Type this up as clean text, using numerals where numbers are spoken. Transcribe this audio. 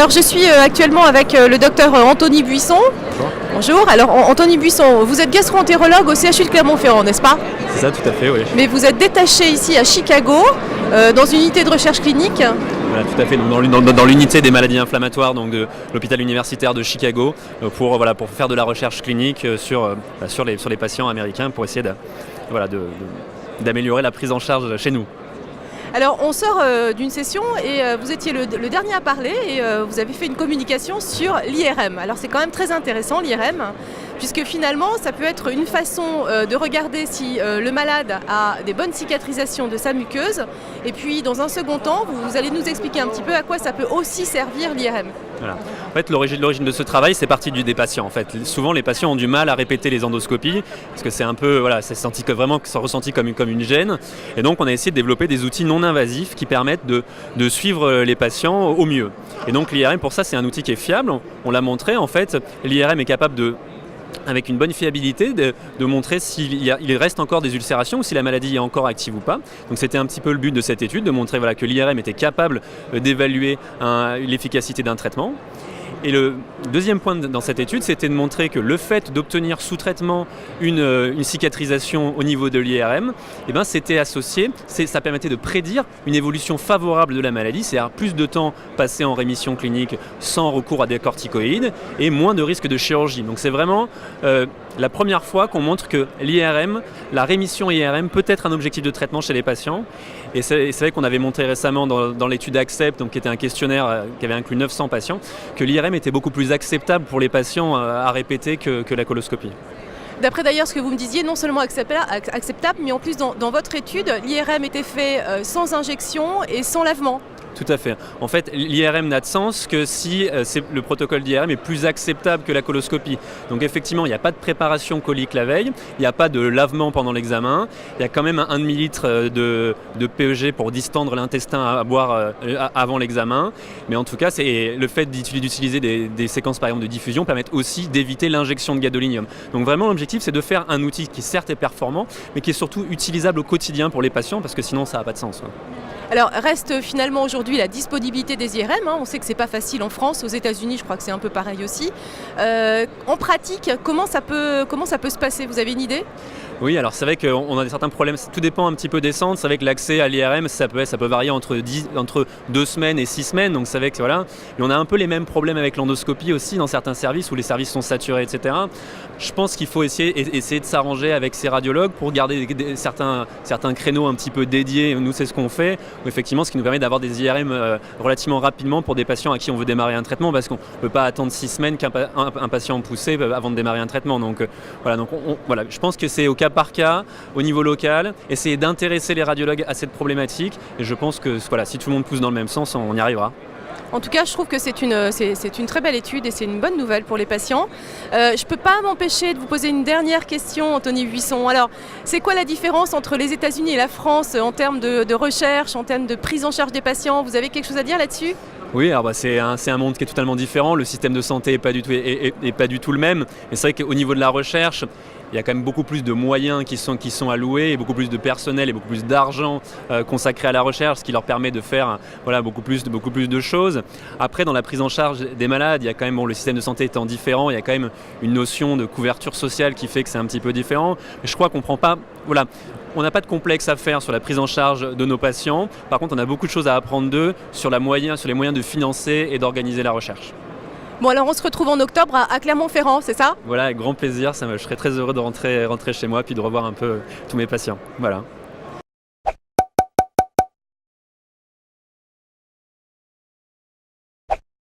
Alors je suis actuellement avec le docteur Anthony Buisson. Bonjour. Bonjour. Alors Anthony Buisson, vous êtes gastro-entérologue au CHU de Clermont-Ferrand, n'est-ce pas? C'est ça, tout à fait, oui. Mais vous êtes détaché ici à Chicago, dans une unité de recherche clinique. Voilà, tout à fait. Donc, dans l'unité des maladies inflammatoires donc de l'hôpital universitaire de Chicago pour faire de la recherche clinique sur les patients américains pour essayer d'améliorer la prise en charge chez nous. Alors on sort d'une session et vous étiez le dernier à parler et vous avez fait une communication sur l'IRM. Alors c'est quand même très intéressant l'IRM, puisque finalement ça peut être une façon de regarder si le malade a des bonnes cicatrisations de sa muqueuse. Et puis dans un second temps, vous allez nous expliquer un petit peu à quoi ça peut aussi servir l'IRM. Voilà. En fait, l'origine de ce travail, c'est parti des patients. En fait, souvent, les patients ont du mal à répéter les endoscopies parce que c'est un peu, c'est ressenti comme une gêne. Et donc, on a essayé de développer des outils non invasifs qui permettent de suivre les patients au mieux. Et donc, l'IRM, pour ça, c'est un outil qui est fiable. On l'a montré. En fait, l'IRM est capable avec une bonne fiabilité, de montrer s'il reste encore des ulcérations ou si la maladie est encore active ou pas. Donc c'était un petit peu le but de cette étude, de montrer que l'IRM était capable d'évaluer l'efficacité d'un traitement. Et le deuxième point dans cette étude, c'était de montrer que le fait d'obtenir sous traitement une cicatrisation au niveau de l'IRM, c'était associé, ça permettait de prédire une évolution favorable de la maladie, c'est-à-dire plus de temps passé en rémission clinique sans recours à des corticoïdes et moins de risque de chirurgie. Donc c'est vraiment la première fois qu'on montre que l'IRM, la rémission IRM peut être un objectif de traitement chez les patients. Et c'est vrai qu'on avait montré récemment dans l'étude ACCEPT, donc qui était un questionnaire qui avait inclus 900 patients, que l'IRM était beaucoup plus acceptable pour les patients à répéter que la coloscopie. D'après d'ailleurs ce que vous me disiez, non seulement acceptable, mais en plus dans votre étude, l'IRM était fait sans injection et sans lavement. Tout à fait. En fait, l'IRM n'a de sens que si le protocole d'IRM est plus acceptable que la coloscopie. Donc effectivement, il n'y a pas de préparation colique la veille, il n'y a pas de lavement pendant l'examen, il y a quand même un demi-litre de PEG pour distendre l'intestin à boire avant l'examen. Mais en tout cas, le fait d'utiliser des séquences par exemple de diffusion permet aussi d'éviter l'injection de gadolinium. Donc vraiment, l'objectif, c'est de faire un outil qui certes est performant, mais qui est surtout utilisable au quotidien pour les patients, parce que sinon, ça n'a pas de sens. Alors reste finalement aujourd'hui la disponibilité des IRM. On sait que c'est pas facile en France, aux États-Unis je crois que c'est un peu pareil aussi. En pratique, comment ça peut se passer? Vous avez une idée? Oui, alors c'est vrai qu'on a certains problèmes, tout dépend un petit peu des centres. C'est vrai que l'accès à l'IRM, ça peut varier entre 2 semaines et 6 semaines, donc c'est vrai que voilà. Mais on a un peu les mêmes problèmes avec l'endoscopie aussi dans certains services où les services sont saturés, etc. Je pense qu'il faut essayer de s'arranger avec ces radiologues pour garder certains créneaux un petit peu dédiés. Nous, c'est ce qu'on fait, effectivement, ce qui nous permet d'avoir des IRM relativement rapidement pour des patients à qui on veut démarrer un traitement, parce qu'on ne peut pas attendre 6 semaines qu'un patient poussé avant de démarrer un traitement. Donc voilà, je pense que c'est au cas par cas, au niveau local, essayer d'intéresser les radiologues à cette problématique. Et je pense que si tout le monde pousse dans le même sens, on y arrivera. En tout cas, je trouve que c'est une très belle étude et c'est une bonne nouvelle pour les patients. Je ne peux pas m'empêcher de vous poser une dernière question, Anthony Buisson. Alors, c'est quoi la différence entre les États-Unis et la France en termes de recherche, en termes de prise en charge des patients? Vous avez quelque chose à dire là-dessus? Oui, alors c'est un monde qui est totalement différent. Le système de santé n'est pas du tout le même. Et c'est vrai qu'au niveau de la recherche, il y a quand même beaucoup plus de moyens qui sont alloués, et beaucoup plus de personnel et beaucoup plus d'argent consacré à la recherche, ce qui leur permet de faire beaucoup plus de choses. Après, dans la prise en charge des malades, il y a quand même, le système de santé étant différent, il y a quand même une notion de couverture sociale qui fait que c'est un petit peu différent. Mais je crois qu'on prend pas... On n'a pas de complexe à faire sur la prise en charge de nos patients. Par contre, on a beaucoup de choses à apprendre d'eux sur les moyens de financer et d'organiser la recherche. Bon, alors on se retrouve en octobre à Clermont-Ferrand, c'est ça? Voilà, avec grand plaisir. Je serais très heureux de rentrer chez moi puis de revoir un peu tous mes patients. Voilà.